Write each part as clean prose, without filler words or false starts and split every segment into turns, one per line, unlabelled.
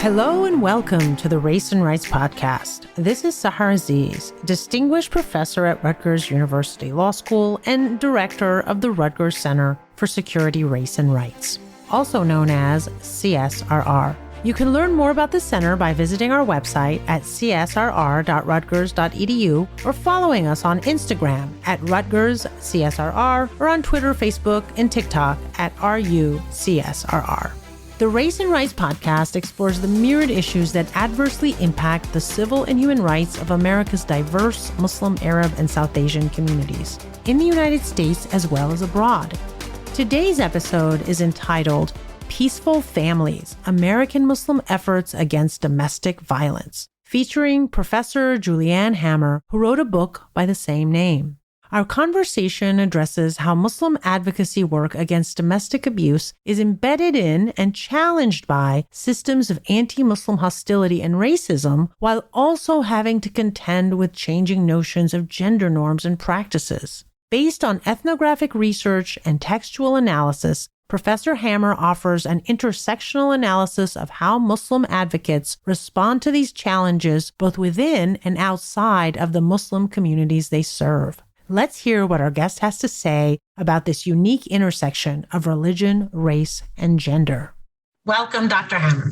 Hello and welcome to the Race and Rights Podcast. This is Sahar Aziz, Distinguished Professor at Rutgers University Law School and Director of the Rutgers Center for Security, Race and Rights, also known as CSRR. You can learn more about the center by visiting our website at csrr.rutgers.edu or following us on Instagram at RutgersCSRR or on Twitter, Facebook, and TikTok at RUCSRR. The Race and Rights Podcast explores the myriad issues that adversely impact the civil and human rights of America's diverse Muslim, Arab, and South Asian communities, in the United States as well as abroad. Today's episode is entitled Peaceful Families, American Muslim Efforts Against Domestic Violence, featuring Professor Juliane Hammer, who wrote a book by the same name. Our conversation addresses how Muslim advocacy work against domestic abuse is embedded in and challenged by systems of anti-Muslim hostility and racism, while also having to contend with changing notions of gender norms and practices. Based on ethnographic research and textual analysis, Professor Hammer offers an intersectional analysis of how Muslim advocates respond to these challenges both within and outside of the Muslim communities they serve. Let's hear what our guest has to say about this unique intersection of religion, race, and gender. Welcome, Dr. Hammer.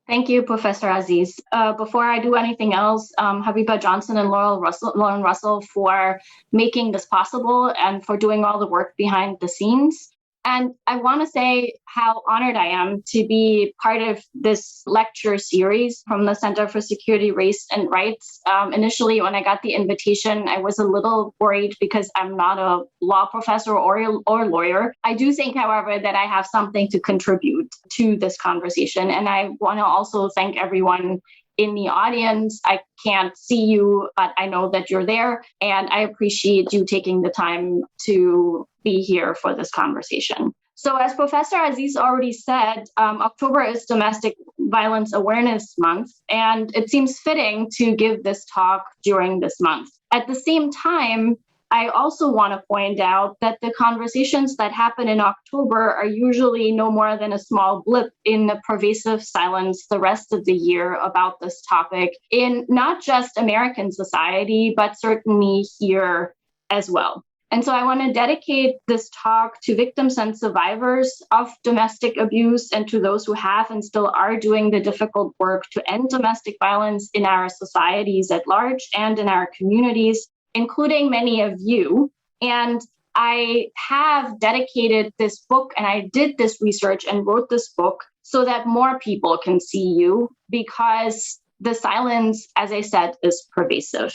Thank you, Professor Aziz. Before I do anything else, Habiba Johnson and Lauren Russell for making this possible and for doing all the work behind the scenes. And I want to say how honored I am to be part of this lecture series from the Center for Security, Race and Rights. Initially, when I got the invitation, I was a little worried because I'm not a law professor or lawyer. I do think, however, that I have something to contribute to this conversation. And I want to also thank everyone in the audience. I can't see you, but I know that you're there. And I appreciate you taking the time to be here for this conversation. So as Professor Aziz already said, October is Domestic Violence Awareness Month, and it seems fitting to give this talk during this month. At the same time, I also want to point out that the conversations that happen in October are usually no more than a small blip in the pervasive silence the rest of the year about this topic in not just American society, but certainly here as well. And so I want to dedicate this talk to victims and survivors of domestic abuse and to those who have and still are doing the difficult work to end domestic violence in our societies at large and in our communities, including many of you. And I have dedicated this book and I did this research and wrote this book so that more people can see you, because the silence, as I said, is pervasive.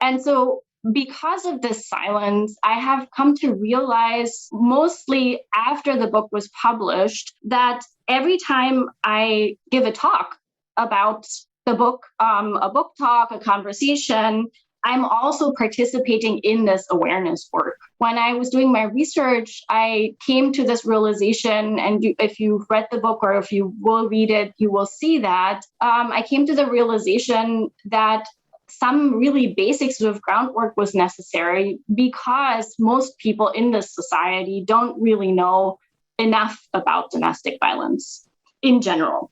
And so because of this silence, I have come to realize, mostly after the book was published, that every time I give a talk about the book, a book talk, a conversation, I'm also participating in this awareness work. When I was doing my research, I came to this realization, and if you've read the book or if you will read it, you will see that I came to the realization that some really basic sort of groundwork was necessary, because most people in this society don't really know enough about domestic violence in general.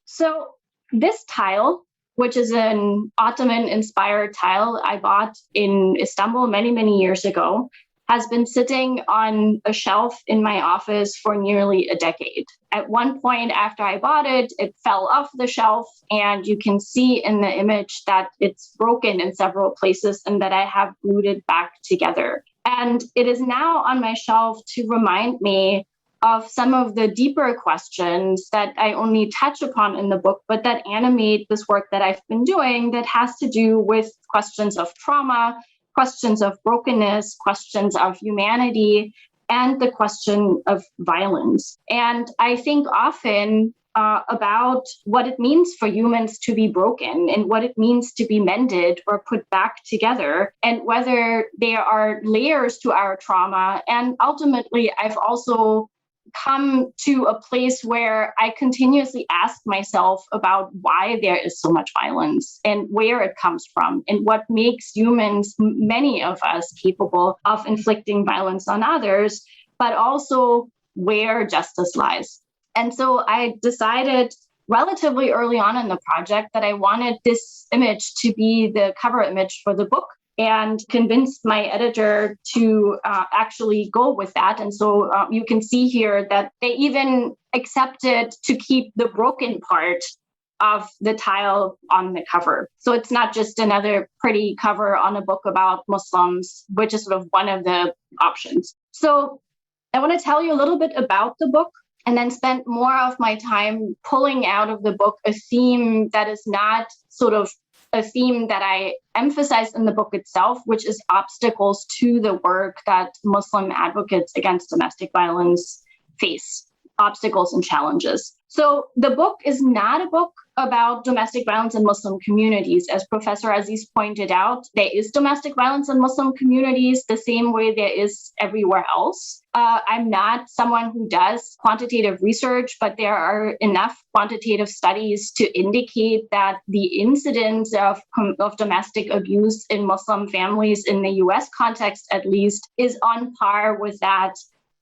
So this tile, which is an Ottoman-inspired tile I bought in Istanbul many, many years ago, has been sitting on a shelf in my office for nearly a decade. At one point after I bought it, it fell off the shelf, and you can see in the image that it's broken in several places and that I have glued it back together. And it is now on my shelf to remind me of some of the deeper questions that I only touch upon in the book, but that animate this work that I've been doing, that has to do with questions of trauma, questions of brokenness, questions of humanity, and the question of violence. And I think often about what it means for humans to be broken and what it means to be mended or put back together, and whether there are layers to our trauma. And ultimately, I've also come to a place where I continuously ask myself about why there is so much violence and where it comes from and what makes humans, many of us, capable of inflicting violence on others, but also where justice lies. And so I decided relatively early on in the project that I wanted this image to be the cover image for the book, and convinced my editor to actually go with that. And so you can see here that they even accepted to keep the broken part of the tile on the cover. So it's not just another pretty cover on a book about Muslims, which is sort of one of the options. So I want to tell you a little bit about the book, and then spend more of my time pulling out of the book a theme that is not sort of a theme that I emphasize in the book itself, which is obstacles to the work that Muslim advocates against domestic violence face, obstacles and challenges. So the book is not a book about domestic violence in Muslim communities. As Professor Aziz pointed out, there is domestic violence in Muslim communities the same way there is everywhere else. I'm not someone who does quantitative research, but there are enough quantitative studies to indicate that the incidence of domestic abuse in Muslim families in the US context, at least, is on par with that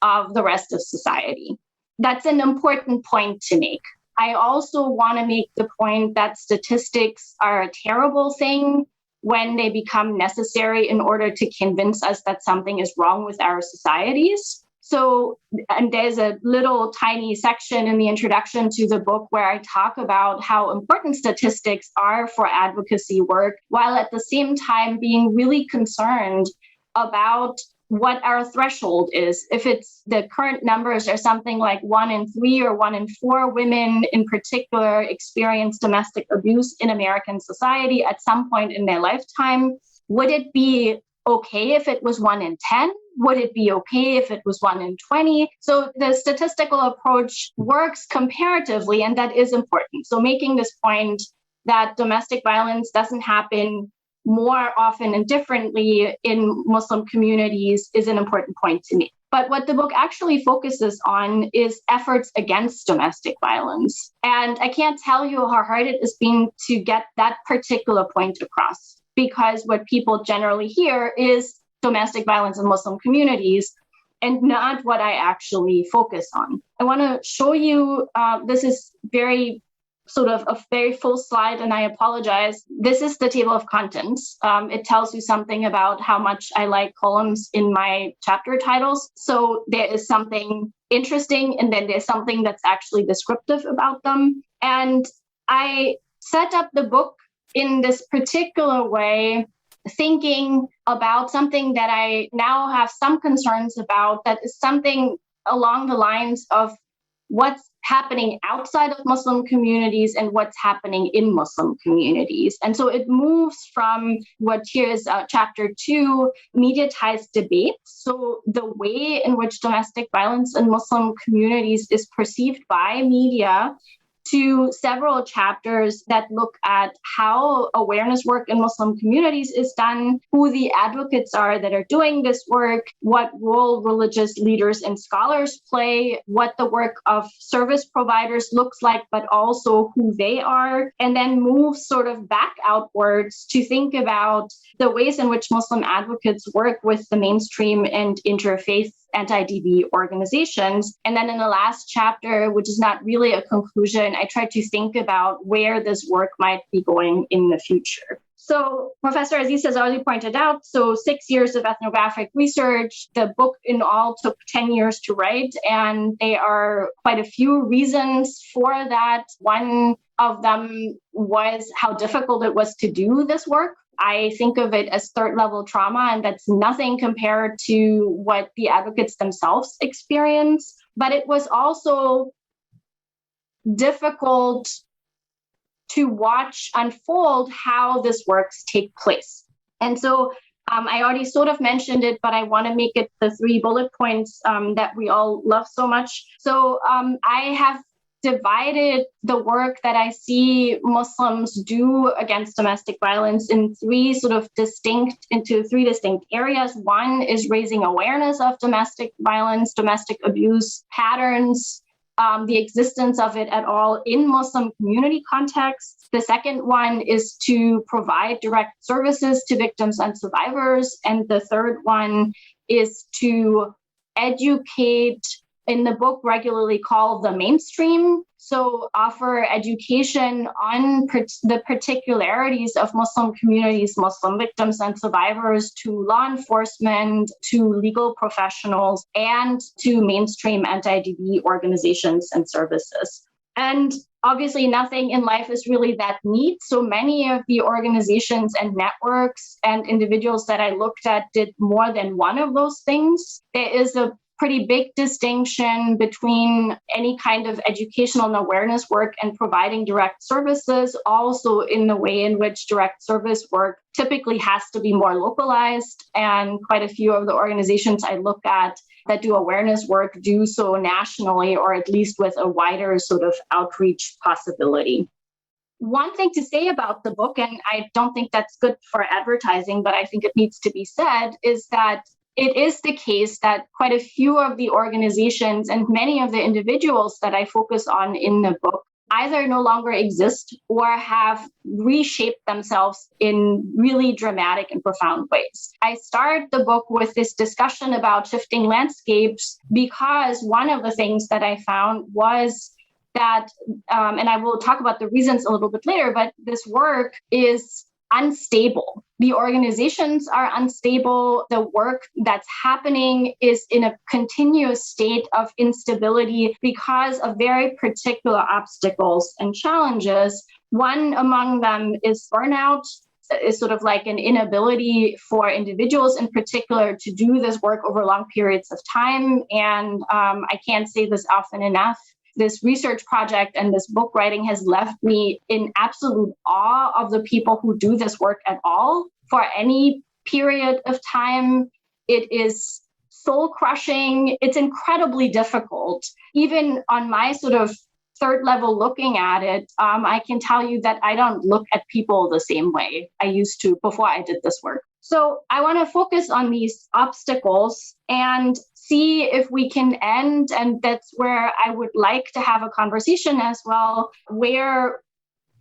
of the rest of society. That's an important point to make. I also want to make the point that statistics are a terrible thing when they become necessary in order to convince us that something is wrong with our societies. So, and there's a little tiny section in the introduction to the book where I talk about how important statistics are for advocacy work, while at the same time being really concerned about what our threshold is. If it's the current numbers are something like 1 in 3 or 1 in 4 women in particular experience domestic abuse in American society at some point in their lifetime, would it be okay if it was 1 in 10? Would it be okay if it was 1 in 20? So the statistical approach works comparatively, and that is important. So making this point that domestic violence doesn't happen more often and differently in Muslim communities is an important point to me. But what the book actually focuses on is efforts against domestic violence. And I can't tell you how hard it has been to get that particular point across, because what people generally hear is domestic violence in Muslim communities and not what I actually focus on. I want to show you, this is very sort of a very full slide, and I apologize. This is the table of contents. It tells you something about how much I like columns in my chapter titles. So there is something interesting, and then there's something that's actually descriptive about them. And I set up the book in this particular way, thinking about something that I now have some concerns about, that is something along the lines of what's happening outside of Muslim communities and what's happening in Muslim communities. And so it moves from what here is chapter 2, mediatized debate. So the way in which domestic violence in Muslim communities is perceived by media, to several chapters that look at how awareness work in Muslim communities is done, who the advocates are that are doing this work, what role religious leaders and scholars play, what the work of service providers looks like, but also who they are, and then move sort of back outwards to think about the ways in which Muslim advocates work with the mainstream and interfaith anti-DV organizations. And then in the last chapter, which is not really a conclusion, I tried to think about where this work might be going in the future. So Professor Aziz has already pointed out, so 6 years of ethnographic research. The book in all took 10 years to write, and there are quite a few reasons for that. One of them was how difficult it was to do this work. I think of it as third level trauma, and that's nothing compared to what the advocates themselves experience. But it was also difficult to watch unfold how this works take place. And so I already sort of mentioned it, but I want to make it the 3 bullet points that we all love so much. So I have divided the work that I see Muslims do against domestic violence in 3 distinct areas. One is raising awareness of domestic violence, domestic abuse patterns, the existence of it at all in Muslim community contexts. The second one is to provide direct services to victims and survivors. And the third one is to educate in the book regularly call the mainstream. So offer education on the particularities of Muslim communities, Muslim victims and survivors, to law enforcement, to legal professionals, and to mainstream anti-DV organizations and services. And obviously, nothing in life is really that neat. So many of the organizations and networks and individuals that I looked at did more than one of those things. There is a pretty big distinction between any kind of educational and awareness work and providing direct services, also in the way in which direct service work typically has to be more localized. And quite a few of the organizations I look at that do awareness work do so nationally, or at least with a wider sort of outreach possibility. One thing to say about the book, and I don't think that's good for advertising, but I think it needs to be said, is that it is the case that quite a few of the organizations and many of the individuals that I focus on in the book either no longer exist or have reshaped themselves in really dramatic and profound ways. I start the book with this discussion about shifting landscapes because one of the things that I found was that, and I will talk about the reasons a little bit later, but this work is unstable. The organizations are unstable. The work that's happening is in a continuous state of instability because of very particular obstacles and challenges. One among them is burnout, is sort of like an inability for individuals in particular to do this work over long periods of time. And I can't say this often enough. This research project and this book writing has left me in absolute awe of the people who do this work at all for any period of time. It is soul crushing. It's incredibly difficult. Even on my sort of third level looking at it, I can tell you that I don't look at people the same way I used to before I did this work. So I want to focus on these obstacles and see if we can end, and that's where I would like to have a conversation as well, where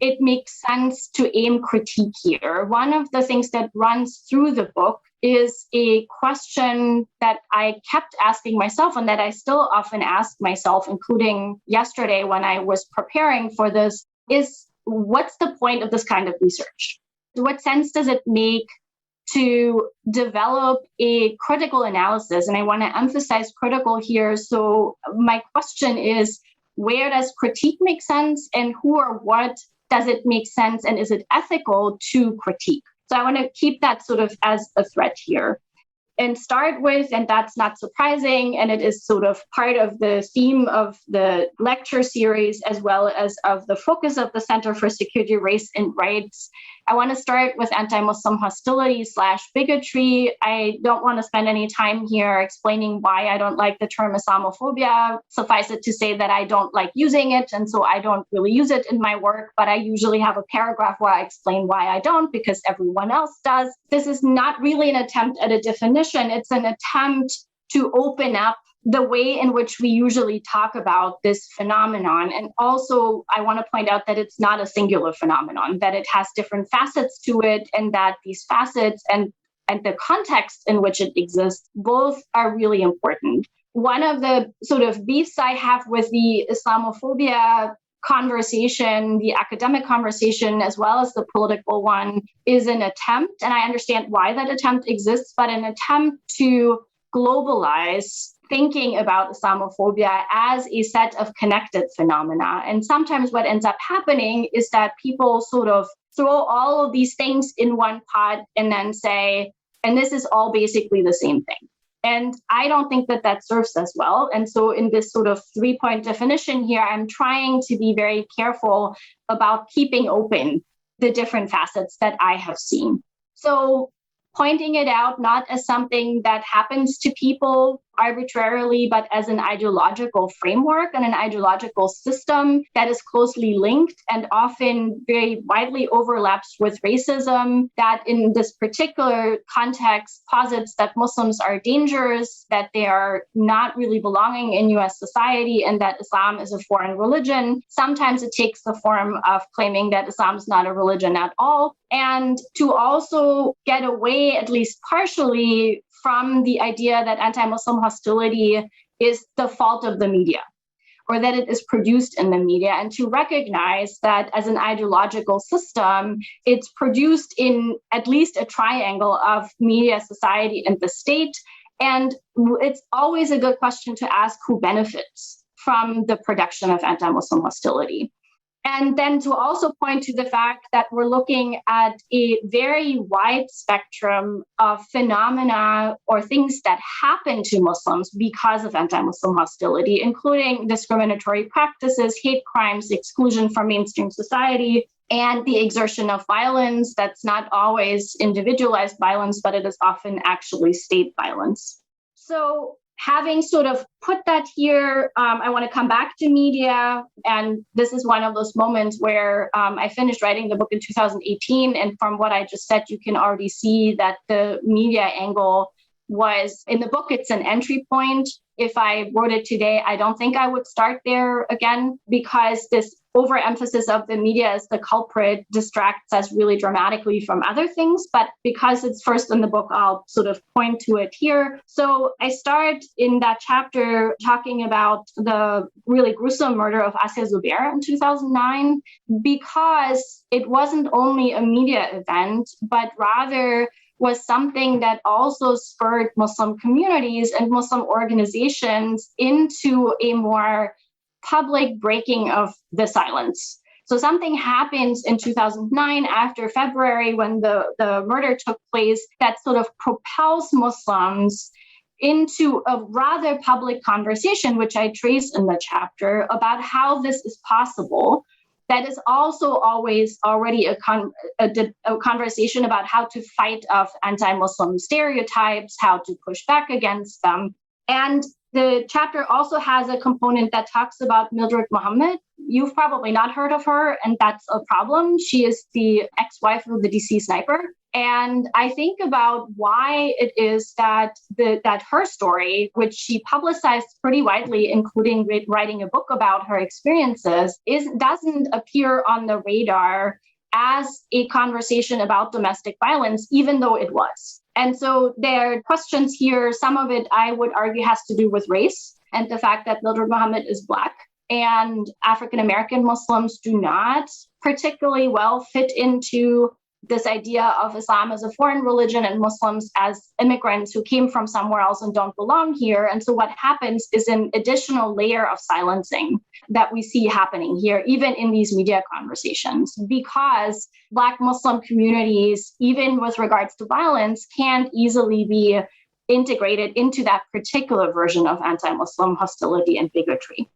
it makes sense to aim critique here. One of the things that runs through the book is a question that I kept asking myself and that I still often ask myself, including yesterday when I was preparing for this, is what's the point of this kind of research? What sense does it make to develop a critical analysis? And I want to emphasize critical here. So my question is, where does critique make sense, and who or what does it make sense, and is it ethical to critique? So I want to keep that sort of as a thread here. And start with, and that's not surprising, and it is sort of part of the theme of the lecture series, as well as of the focus of the Center for Security, Race, and Rights. I want to start with anti-Muslim hostility / bigotry. I don't want to spend any time here explaining why I don't like the term Islamophobia. Suffice it to say that I don't like using it, and so I don't really use it in my work, but I usually have a paragraph where I explain why I don't, because everyone else does. This is not really an attempt at a definition. It's an attempt to open up the way in which we usually talk about this phenomenon. And also, I want to point out that it's not a singular phenomenon, that it has different facets to it, and that these facets and the context in which it exists both are really important. One of the sort of beefs I have with the Islamophobia conversation, the academic conversation, as well as the political one, is an attempt, and I understand why that attempt exists, but an attempt to globalize thinking about Islamophobia as a set of connected phenomena. And sometimes what ends up happening is that people sort of throw all of these things in one pot and then say, and this is all basically the same thing. And I don't think that that serves us well. And so in this sort of 3-point definition here, I'm trying to be very careful about keeping open the different facets that I have seen. So pointing it out not as something that happens to people arbitrarily, but as an ideological framework and an ideological system that is closely linked and often very widely overlaps with racism, that in this particular context posits that Muslims are dangerous, that they are not really belonging in US society, and that Islam is a foreign religion. Sometimes it takes the form of claiming that Islam is not a religion at all, and to also get away, at least partially, from the idea that anti-Muslim hostility is the fault of the media, or that it is produced in the media, and to recognize that as an ideological system, it's produced in at least a triangle of media, society, and the state. And it's always a good question to ask who benefits from the production of anti-Muslim hostility. And then to also point to the fact that we're looking at a very wide spectrum of phenomena or things that happen to Muslims because of anti-Muslim hostility, including discriminatory practices, hate crimes, exclusion from mainstream society, and the exertion of violence that's not always individualized violence, but it is often actually state violence. So having sort of put that here, I want to come back to media. And this is one of those moments where I finished writing the book in 2018. And from what I just said, you can already see that the media angle was, in the book, it's an entry point. If I wrote it today, I don't think I would start there again, because this overemphasis of the media as the culprit distracts us really dramatically from other things. But because it's first in the book, I'll sort of point to it here. So I start in that chapter talking about the really gruesome murder of Asya Zubair in 2009, because it wasn't only a media event, but rather was something that also spurred Muslim communities and Muslim organizations into a more public breaking of the silence. So something happens in 2009 after February when the murder took place that sort of propels Muslims into a rather public conversation, which I trace in the chapter, about how this is possible. That is also always already a conversation about how to fight off anti-Muslim stereotypes, how to push back against them. And the chapter also has a component that talks about Mildred Muhammad. You've probably not heard of her, and that's a problem. She is the ex-wife of the DC sniper. And I think about why it is that that her story, which she publicized pretty widely, including writing a book about her experiences, doesn't appear on the radar as a conversation about domestic violence, even though it was. And so there are questions here. Some of it, I would argue, has to do with race and the fact that Mildred Muhammad is Black, and African-American Muslims do not particularly well fit into this idea of Islam as a foreign religion and Muslims as immigrants who came from somewhere else and don't belong here. And so what happens is an additional layer of silencing that we see happening here, even in these media conversations, because Black Muslim communities, even with regards to violence, can't easily be integrated into that particular version of anti-Muslim hostility and bigotry.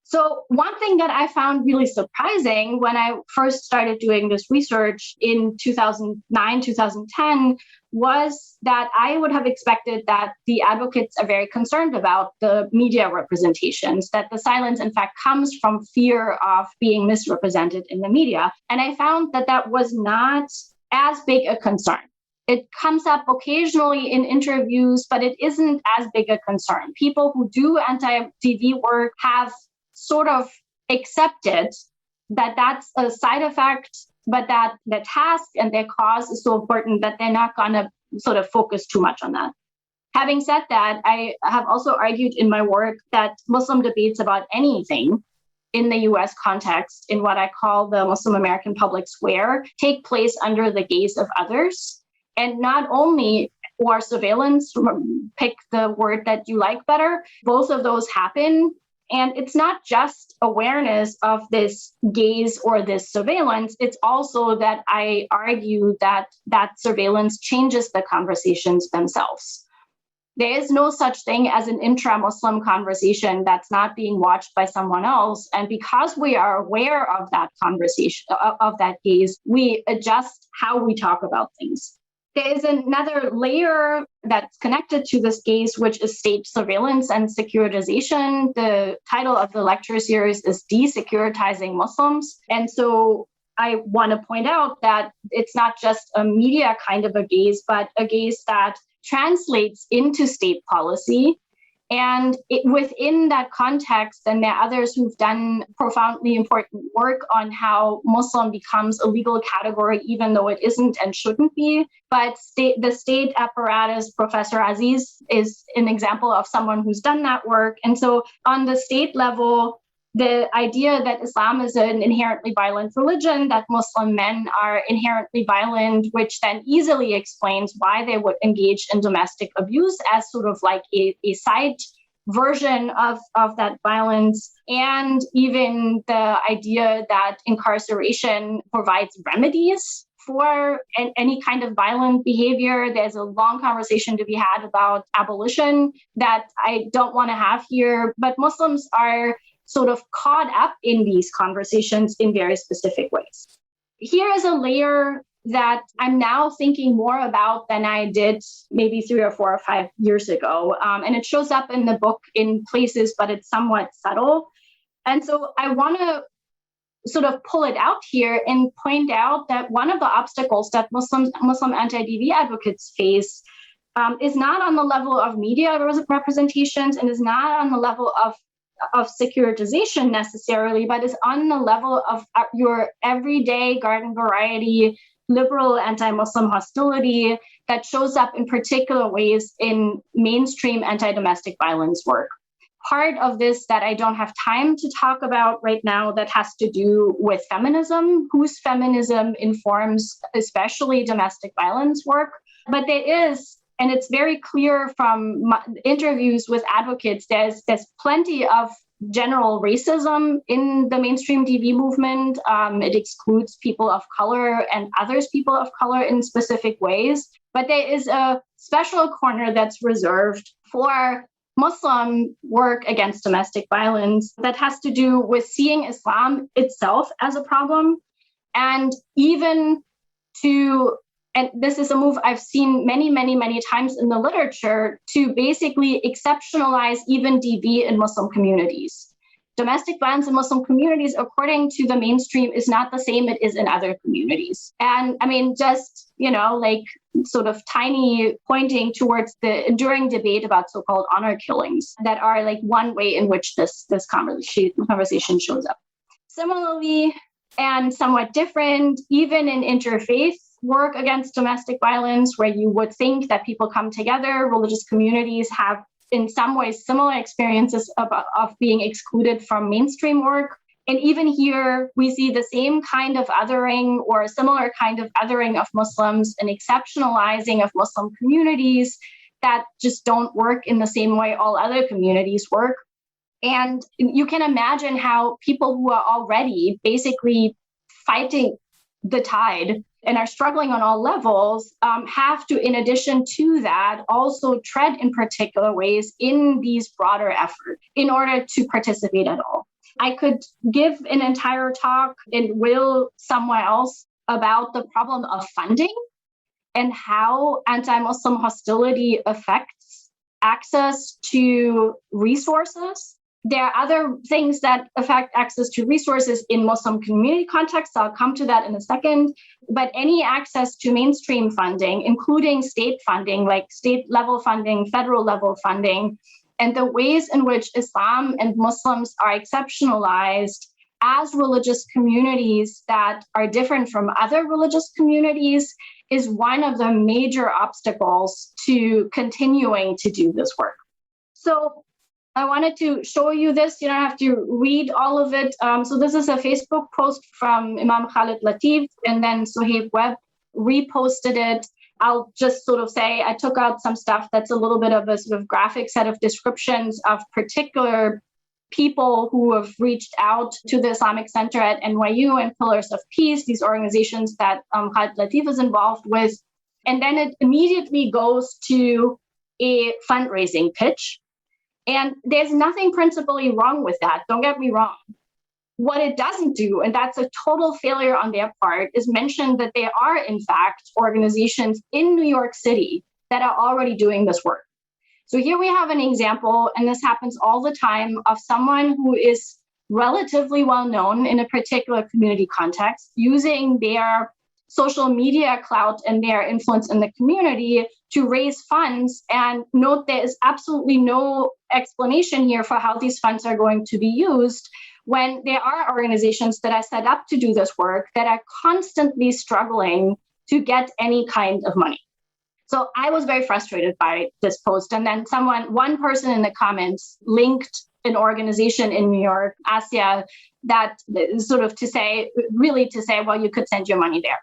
So one thing that I found really surprising when I first started doing this research in 2009, 2010, was that I would have expected that the advocates are very concerned about the media representations, that the silence, in fact, comes from fear of being misrepresented in the media. And I found that that was not as big a concern. It comes up occasionally in interviews, but it isn't as big a concern. People who do anti-TV work have sort of accepted that that's a side effect, but that the task and their cause is so important that they're not going to sort of focus too much on that. Having said that, I have also argued in my work that Muslim debates about anything in the US context, in what I call the Muslim American public square, take place under the gaze of others. And not only or surveillance, pick the word that you like better, both of those happen. And it's not just awareness of this gaze or this surveillance. It's also that I argue that that surveillance changes the conversations themselves. There is no such thing as an intra-Muslim conversation that's not being watched by someone else. And because we are aware of that conversation, of that gaze, we adjust how we talk about things. There is another layer that's connected to this gaze, which is state surveillance and securitization. The title of the lecture series is Desecuritizing Muslims. And so I want to point out that it's not just a media kind of a gaze, but a gaze that translates into state policy And within that context, and there are others who've done profoundly important work on how Muslim becomes a legal category, even though it isn't and shouldn't be. But the state apparatus, Professor Aziz is an example of someone who's done that work. And so on the state level, the idea that Islam is an inherently violent religion, that Muslim men are inherently violent, which then easily explains why they would engage in domestic abuse as sort of like a side version of that violence, and even the idea that incarceration provides remedies for any kind of violent behavior. There's a long conversation to be had about abolition that I don't want to have here, but Muslims are sort of caught up in these conversations in very specific ways. Here is a layer that I'm now thinking more about than I did maybe 3 or 4 or 5 years ago. And it shows up in the book in places, but it's somewhat subtle. And so I want to sort of pull it out here and point out that one of the obstacles that Muslim anti-DV advocates face is not on the level of media representations and is not on the level of securitization necessarily, but is on the level of your everyday garden variety liberal anti-Muslim hostility that shows up in particular ways in mainstream anti-domestic violence work. Part of this that I don't have time to talk about right now that has to do with feminism, whose feminism informs especially domestic violence work. But there is, and it's very clear from interviews with advocates, there's plenty of general racism in the mainstream DV movement. It excludes people of color and others people of color in specific ways. But there is a special corner that's reserved for Muslim work against domestic violence that has to do with seeing Islam itself as a problem, and even to, and this is a move I've seen many, many, many times in the literature, to basically exceptionalize even DV in Muslim communities. Domestic violence in Muslim communities, according to the mainstream, is not the same it is in other communities. And I mean, just, like sort of tiny pointing towards the enduring debate about so-called honor killings that are like one way in which this conversation shows up. Similarly, and somewhat different, even in interfaith work against domestic violence, where you would think that people come together, religious communities have in some ways similar experiences of being excluded from mainstream work. And even here, we see the same kind of othering or a similar kind of othering of Muslims and exceptionalizing of Muslim communities that just don't work in the same way all other communities work. And you can imagine how people who are already basically fighting the tide and are struggling on all levels have to, in addition to that, also tread in particular ways in these broader efforts in order to participate at all. I could give an entire talk and will somewhere else about the problem of funding and how anti-Muslim hostility affects access to resources. There are other things that affect access to resources in Muslim community contexts. I'll come to that in a second. But any access to mainstream funding, including state funding, like state level funding, federal level funding, and the ways in which Islam and Muslims are exceptionalized as religious communities that are different from other religious communities is one of the major obstacles to continuing to do this work. So I wanted to show you this. You don't have to read all of it. So this is a Facebook post from Imam Khalid Latif, and then Sohaib Webb reposted it. I'll just sort of say I took out some stuff that's a little bit of a sort of graphic set of descriptions of particular people who have reached out to the Islamic Center at NYU and Pillars of Peace, these organizations that Khalid Latif is involved with. And then it immediately goes to a fundraising pitch. And there's nothing principally wrong with that. Don't get me wrong. What it doesn't do, and that's a total failure on their part, is mention that there are, in fact, organizations in New York City that are already doing this work. So here we have an example, and this happens all the time, of someone who is relatively well known in a particular community context, using their social media clout and their influence in the community to raise funds. And note, there is absolutely no explanation here for how these funds are going to be used when there are organizations that are set up to do this work that are constantly struggling to get any kind of money. So I was very frustrated by this post. And then one person in the comments linked an organization in New York, ASIA, that sort of to say, well, you could send your money there.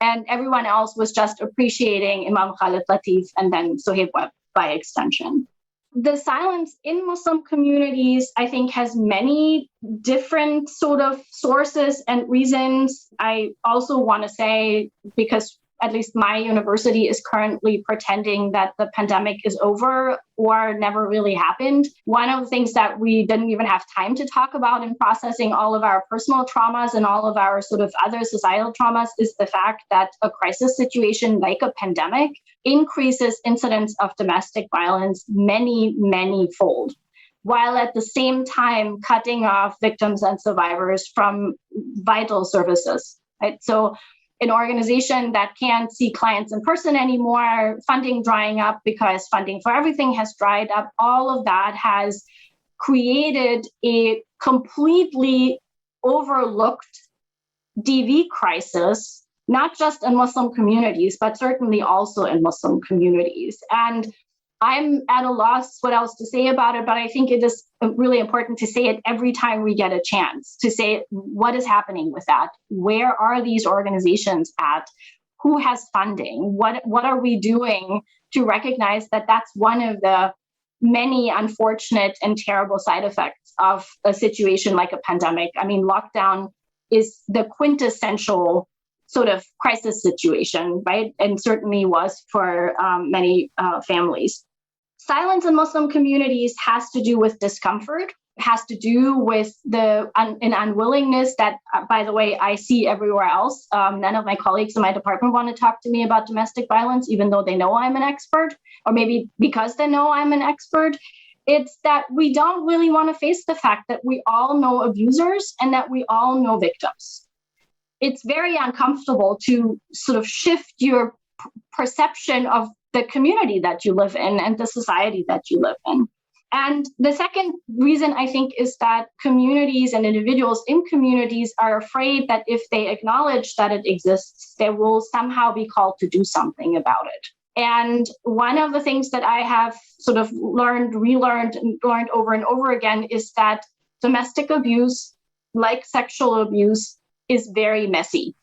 And everyone else was just appreciating Imam Khalid Latif and then Sohaib Webb by extension. The silence in Muslim communities, I think, has many different sort of sources and reasons. I also want to say, because at least my university is currently pretending that the pandemic is over or never really happened. One of the things that we didn't even have time to talk about in processing all of our personal traumas and all of our sort of other societal traumas is the fact that a crisis situation like a pandemic increases incidence of domestic violence many, many fold, while at the same time cutting off victims and survivors from vital services, right? So an organization that can't see clients in person anymore, funding drying up because funding for everything has dried up, all of that has created a completely overlooked DV crisis, not just in Muslim communities, but certainly also in Muslim communities. And I'm at a loss what else to say about it, but I think it is really important to say it every time we get a chance, to say what is happening with that. Where are these organizations at? Who has funding? What are we doing to recognize that that's one of the many unfortunate and terrible side effects of a situation like a pandemic? I mean, lockdown is the quintessential sort of crisis situation, right? And certainly was for many families. Silence in Muslim communities has to do with discomfort, has to do with an unwillingness that, by the way, I see everywhere else. None of my colleagues in my department want to talk to me about domestic violence, even though they know I'm an expert, or maybe because they know I'm an expert. It's that we don't really want to face the fact that we all know abusers and that we all know victims. It's very uncomfortable to sort of shift your perception of the community that you live in and the society that you live in. And the second reason, I think, is that communities and individuals in communities are afraid that if they acknowledge that it exists, they will somehow be called to do something about it. And one of the things that I have sort of relearned over and over again is that domestic abuse, like sexual abuse, is very messy.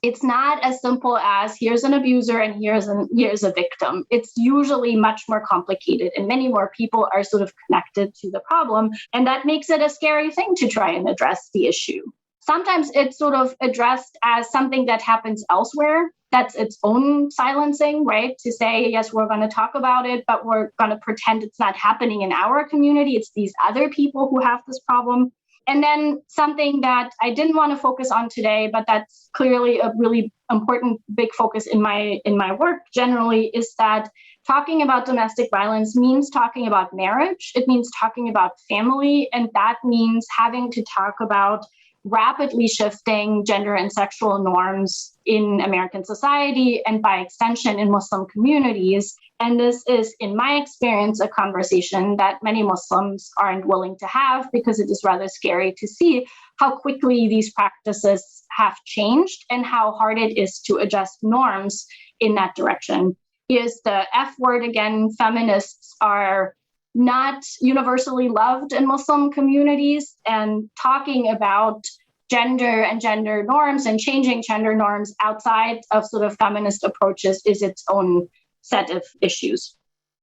It's not as simple as here's an abuser and here's a victim. It's usually much more complicated, and many more people are sort of connected to the problem. And that makes it a scary thing to try and address the issue. Sometimes it's sort of addressed as something that happens elsewhere. That's its own silencing, right? To say, yes, we're going to talk about it, but we're going to pretend it's not happening in our community. It's these other people who have this problem. And then something that I didn't want to focus on today, but that's clearly a really important big focus in my work generally, is that talking about domestic violence means talking about marriage. It means talking about family. And that means having to talk about rapidly shifting gender and sexual norms in American society and by extension in Muslim communities. And this is, in my experience, a conversation that many Muslims aren't willing to have because it is rather scary to see how quickly these practices have changed and how hard it is to adjust norms in that direction. Here's the F word again. Feminists are not universally loved in Muslim communities, and talking about gender and gender norms and changing gender norms outside of sort of feminist approaches is its own set of issues.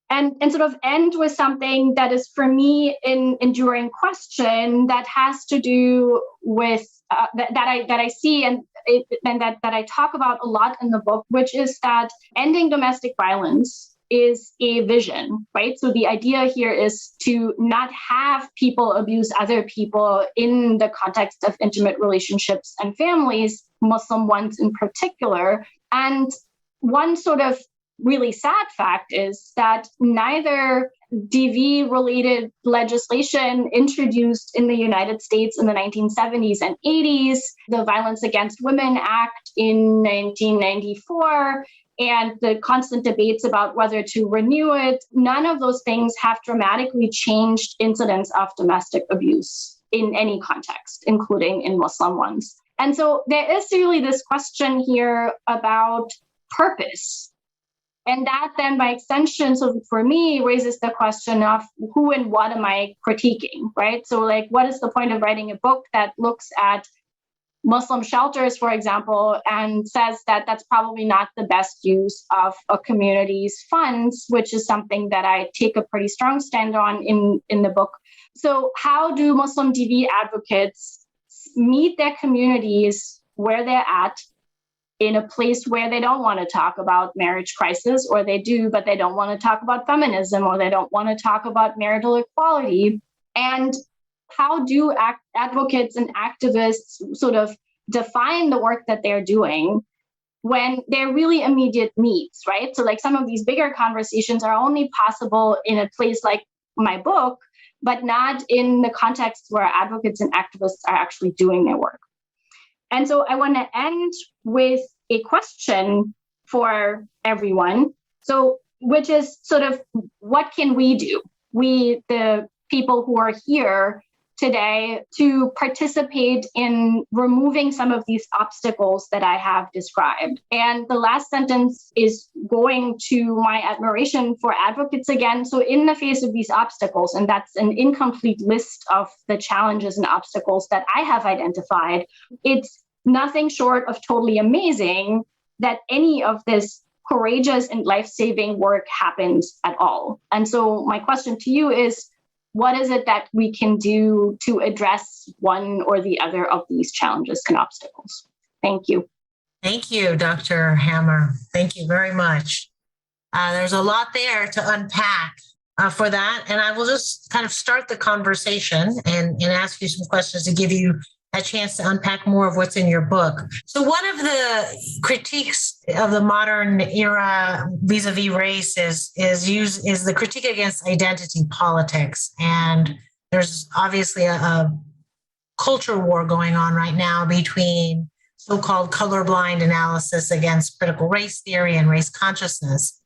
And sort of end with something that is, for me, an enduring question that has to do with that I see and that I talk about a lot in the book, which is that ending domestic violence is a vision, right? So the idea here is to not have people abuse other people in the context of intimate relationships and families, Muslim ones in particular. And one sort of really sad fact is that neither DV-related legislation introduced in the United States in the 1970s and 80s, the Violence Against Women Act in 1994, and the constant debates about whether to renew it, none of those things have dramatically changed incidents of domestic abuse in any context, including in Muslim ones. And so there is really this question here about purpose. And that then by extension, so for me, raises the question of who and what am I critiquing, right? So like, what is the point of writing a book that looks at Muslim shelters, for example, and says that that's probably not the best use of a community's funds, which is something that I take a pretty strong stand on in the book. So how do Muslim DV advocates meet their communities where they're at, in a place where they don't want to talk about marriage crisis, or they do, but they don't want to talk about feminism, or they don't want to talk about marital equality? And how do advocates and activists sort of define the work that they're doing when they're really immediate needs, right? So like some of these bigger conversations are only possible in a place like my book, but not in the context where advocates and activists are actually doing their work. And so I want to end with a question for everyone. So, which is sort of, what can we do? We, the people who are here today, to participate in removing some of these obstacles that I have described. And the last sentence is going to my admiration for advocates again. So in the face of these obstacles, and that's an incomplete list of the challenges and obstacles that I have identified, it's nothing short of totally amazing that any of this courageous and life-saving work happens at all. And so my question to you is, what is it that we can do to address one or the other of these challenges and obstacles? Thank you.
Thank you, Dr. Hammer. Thank you very much. There's a lot there to unpack for that. And I will just kind of start the conversation and ask you some questions to give you a chance to unpack more of what's in your book. So one of the critiques of the modern era vis-a-vis race is the critique against identity politics. And there's obviously a culture war going on right now between so-called colorblind analysis against critical race theory and race consciousness.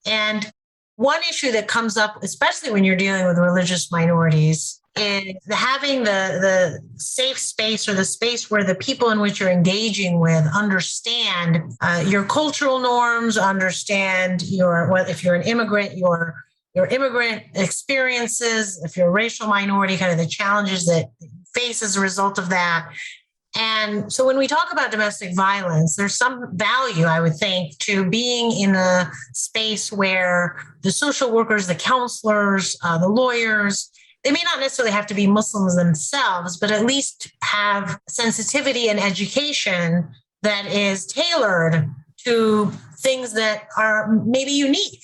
And one issue that comes up, especially when you're dealing with religious minorities, is having the safe space, or the space where the people in which you're engaging with understand your cultural norms, understand if you're an immigrant, your immigrant experiences, if you're a racial minority, kind of the challenges that you face as a result of that. And so when we talk about domestic violence, there's some value, I would think, to being in a space where the social workers, the counselors, the lawyers, they may not necessarily have to be Muslims themselves, but at least have sensitivity and education that is tailored to things that are maybe unique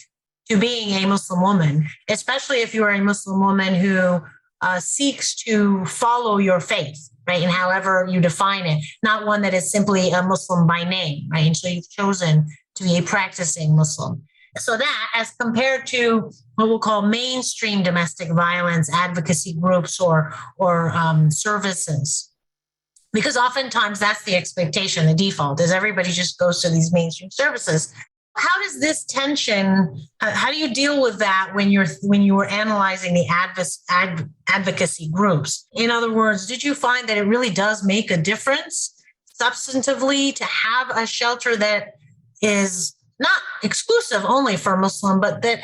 to being a Muslim woman, especially if you are a Muslim woman who seeks to follow your faith, right? And however you define it, not one that is simply a Muslim by name, right? And so you've chosen to be a practicing Muslim. So that, as compared to what we'll call mainstream domestic violence advocacy groups or services, because oftentimes that's the expectation, the default is everybody just goes to these mainstream services. How does this tension, how do you deal with that when you were analyzing the advocacy groups? In other words, did you find that it really does make a difference substantively to have a shelter that is not exclusive only for Muslim, but that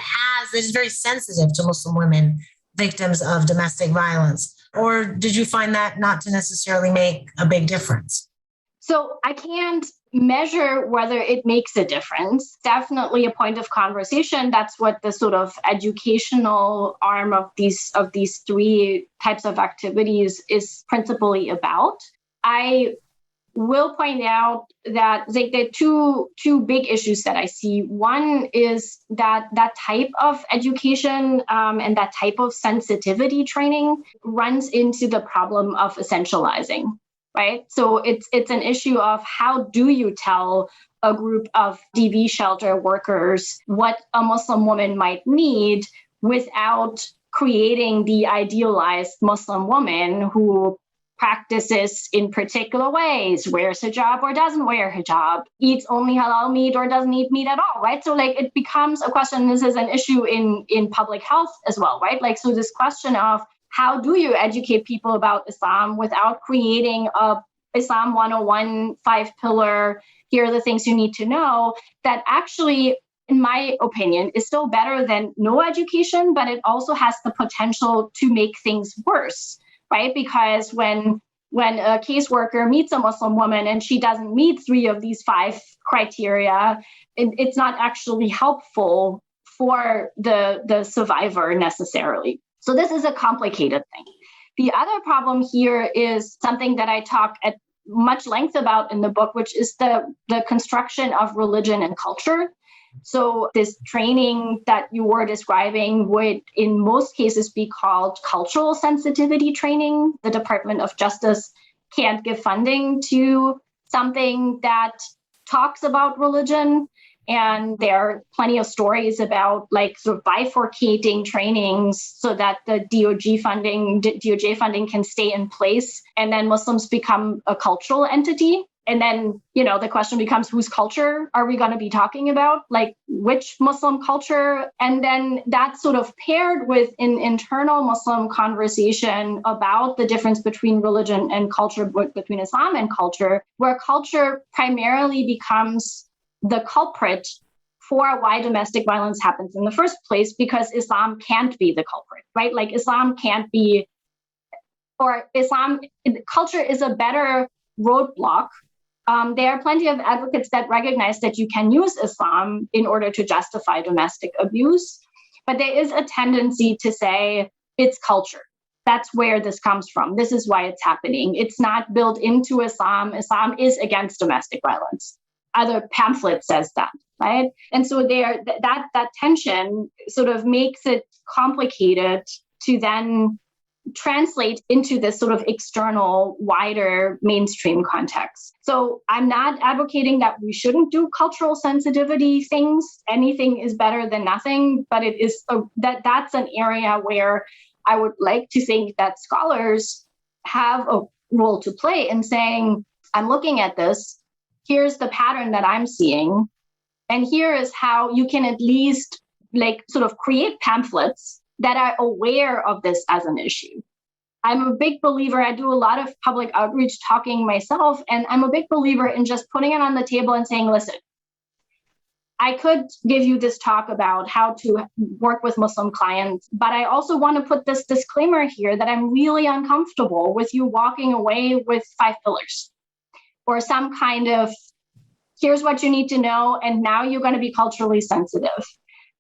is very sensitive to Muslim women, victims of domestic violence? Or did you find that not to necessarily make a big difference?
So I can't measure whether it makes a difference. Definitely a point of conversation. That's what the sort of educational arm of these three types of activities is principally about. I will point out that there are two big issues that I see. One is that type of education and that type of sensitivity training runs into the problem of essentializing, right? So it's an issue of how do you tell a group of DV shelter workers what a Muslim woman might need without creating the idealized Muslim woman who practices in particular ways, wears hijab or doesn't wear hijab, eats only halal meat or doesn't eat meat at all, right? So like it becomes a question, this is an issue in public health as well, right? Like, so this question of how do you educate people about Islam without creating a Islam 101 5-pillar, here are the things you need to know, that actually, in my opinion, is still better than no education, but it also has the potential to make things worse, right? Because when a caseworker meets a Muslim woman and she doesn't meet 3 of these 5 criteria, it's not actually helpful for the survivor necessarily. So this is a complicated thing. The other problem here is something that I talk at much length about in the book, which is the construction of religion and culture. So this training that you were describing would in most cases be called cultural sensitivity training. The Department of Justice can't give funding to something that talks about religion. And there are plenty of stories about like sort of bifurcating trainings so that the DOJ funding can stay in place. And then Muslims become a cultural entity. And then, the question becomes, whose culture are we going to be talking about? Like which Muslim culture? And then that's sort of paired with an internal Muslim conversation about the difference between religion and culture, between Islam and culture, where culture primarily becomes the culprit for why domestic violence happens in the first place, because Islam can't be the culprit, right? Like Islam can't be, or Islam, culture is a better roadblock. There are plenty of advocates that recognize that you can use Islam in order to justify domestic abuse, but there is a tendency to say it's culture. That's where this comes from. This is why it's happening. It's not built into Islam. Islam is against domestic violence. Other pamphlet says that, right? And so that tension sort of makes it complicated to then translate into this sort of external, wider mainstream context. So I'm not advocating that we shouldn't do cultural sensitivity things. Anything is better than nothing, but it is that's an area where I would like to think that scholars have a role to play in saying, I'm looking at this, here's the pattern that I'm seeing, and here is how you can at least like sort of create pamphlets that are aware of this as an issue. I'm a big believer, I do a lot of public outreach talking myself, and I'm a big believer in just putting it on the table and saying, listen, I could give you this talk about how to work with Muslim clients, but I also want to put this disclaimer here that I'm really uncomfortable with you walking away with 5 pillars or some kind of, here's what you need to know, and now you're going to be culturally sensitive.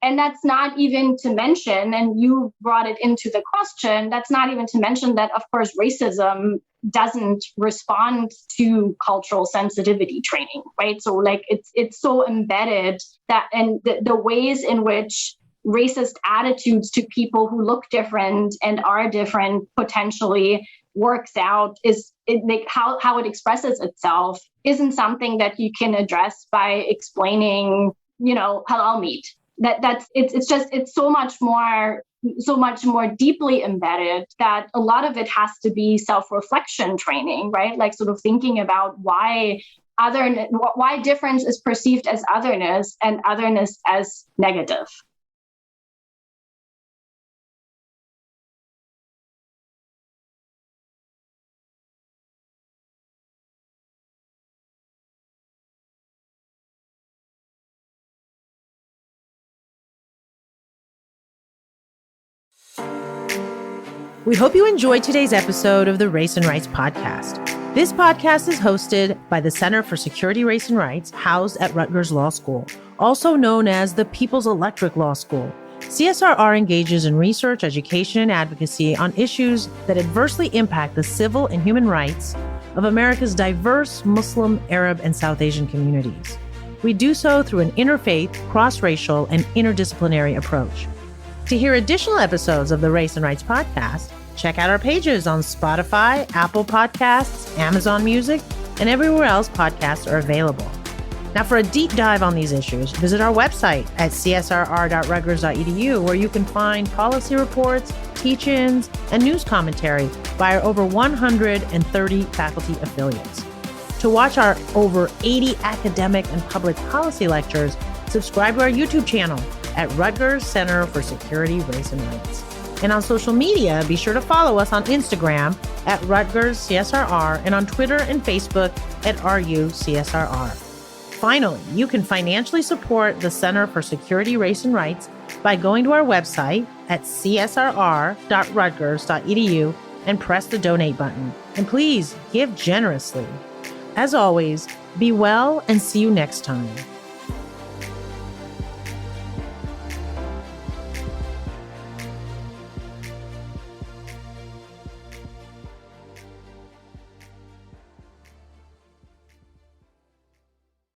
And that's not even to mention, and you brought it into the question, that's not even to mention that, of course, racism doesn't respond to cultural sensitivity training, right? So like it's so embedded that, and the ways in which racist attitudes to people who look different and are different potentially works out how it expresses itself isn't something that you can address by explaining, halal meat. It's so much more deeply embedded that a lot of it has to be self-reflection training, right? Like sort of thinking about why difference is perceived as otherness and otherness as negative.
We hope you enjoyed today's episode of the Race and Rights podcast. This podcast is hosted by the Center for Security, Race and Rights, housed at Rutgers Law School, also known as the People's Electric Law School. CSRR engages in research, education, and advocacy on issues that adversely impact the civil and human rights of America's diverse Muslim, Arab, and South Asian communities. We do so through an interfaith, cross-racial, and interdisciplinary approach. To hear additional episodes of the Race and Rights podcast, check out our pages on Spotify, Apple Podcasts, Amazon Music, and everywhere else podcasts are available. Now, for a deep dive on these issues, visit our website at csrr.rutgers.edu, where you can find policy reports, teach-ins, and news commentary by our over 130 faculty affiliates. To watch our over 80 academic and public policy lectures, subscribe to our YouTube channel at Rutgers Center for Security, Race, and Rights. And on social media, be sure to follow us on Instagram at Rutgers CSRR and on Twitter and Facebook at RUCSRR. Finally, you can financially support the Center for Security, Race, and Rights by going to our website at csrr.rutgers.edu and press the donate button. And please give generously. As always, be well and see you next time.